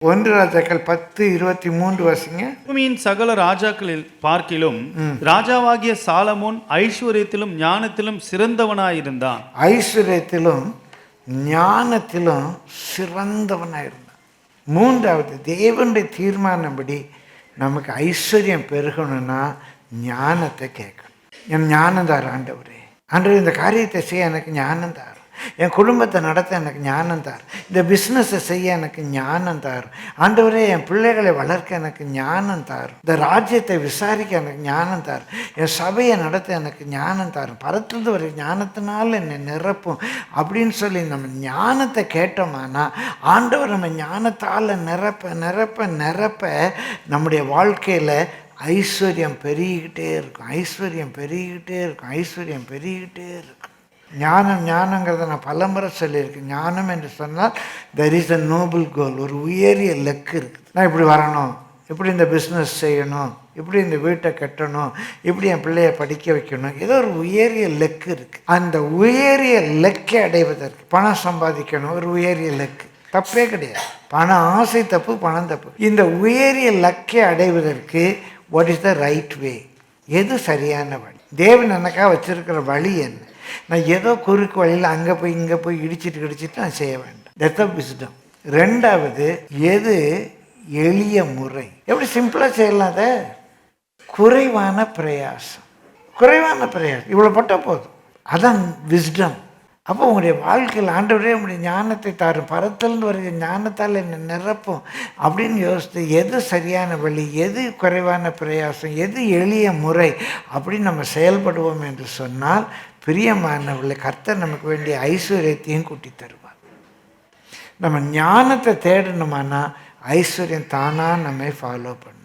1 ராஜாக்கள் 10:23 வாசிங்க. பூமியின் சகல ராஜாக்களில் பார்க்கிலும் ராஜாவாகிய சாலமோன் ஐஸ்வர்யத்திலும் ஞானத்திலும் சிறந்தவனாயிருந்தான். ஐஸ்வர்யத்திலும் ஞானத்திலும் சிறந்தவனாயிருந்தான். 3வது, தேவனுடைய தீர்மானப்படி நமக்கு ஐஸ்வர்யம் பெருகணும்னா ஞானத்தை கேட்கணும். என் ஞானம் தார் ஆண்டவரே, ஆண்டவர் இந்த காரியத்தை செய்ய எனக்கு ஞானம் தார், என் குடும்பத்தை நடத்த எனக்கு ஞானம் தார், இந்த பிஸ்னஸை செய்ய எனக்கு ஞானம் தார் ஆண்டவரே, என் பிள்ளைகளை வளர்க்க எனக்கு ஞானம் தார், இந்த ராஜ்யத்தை விசாரிக்க எனக்கு ஞானம் தார், என் சபையை நடத்த எனக்கு ஞானம் தார், பரத்துலேருந்து வர ஞானத்தினால என்னை நிரப்பும் அப்படின்னு சொல்லி நம்ம ஞானத்தை கேட்டோமானா ஆண்டவர் நம்ம ஞானத்தால் நிரப்ப நிரப்ப நிரப்ப நம்முடைய வாழ்க்கையில் ஐஸ்வர்யம் பெருகிக்கிட்டே இருக்கும், ஐஸ்வர்யம் பெருகிக்கிட்டே இருக்கும், ஐஸ்வர்யம் பெருகிக்கிட்டே இருக்கும். ஞானங்கிறத நான் பலமுறை சொல்லியிருக்கேன். ஞானம் என்று சொன்னால் தெர் இஸ் அ நோபல் கோல், ஒரு உயரிய லக்கு இருக்குது. நான் இப்படி வரணும், இப்படி இந்த பிஸ்னஸ் செய்யணும், இப்படி இந்த வீட்டை கட்டணும், இப்படி என் பிள்ளைய படிக்க வைக்கணும், ஏதோ ஒரு உயரிய லக்கு இருக்குது. அந்த உயரிய லக்கை அடைவதற்கு பணம் சம்பாதிக்கணும், ஒரு உயரிய லக்கு, தப்பே கிடையாது. பணம் ஆசை தப்பு, பணம் தப்பு. இந்த உயரிய லக்கை அடைவதற்கு what is the right way, எது சரியான வழி, தேவன் எனக்காக வச்சிருக்கிற வழி என்ன, நான் ஏதோ குறுக்கு வழியில் அங்கே போய் இங்கே போய் இடிச்சிட்டு நான் செய்ய வேண்டாம். Death of wisdom. 2வது, எது எளிய முறை, எப்படி சிம்பிளாக செய்யலாம், அதை குறைவான பிரயாசம், குறைவான பிரயாசம், இவ்வளோ பட்டால் போதும், அதான் விஸ்டம். அப்போ உங்களுடைய வாழ்க்கையில் ஆண்டவரே உங்களுடைய ஞானத்தை தாரும், பரத்திலிருந்து வருகிற ஞானத்தால் என்னை நிரப்பும் அப்படின்னு யோசித்து எது சரியான வழி, எது குறைவான பிரயாசம், எது எளிய முறை அப்படின்னு நம்ம செயல்படுவோம் என்று சொன்னால் பிரியமானவர்களை கர்த்தர் நமக்கு வேண்டிய ஐஸ்வர்யத்தையும் கூட்டி தருவார். நம்ம ஞானத்தை தேடணுமானா ஐஸ்வர்யம் தானாக நம்மை ஃபாலோ பண்ணும்.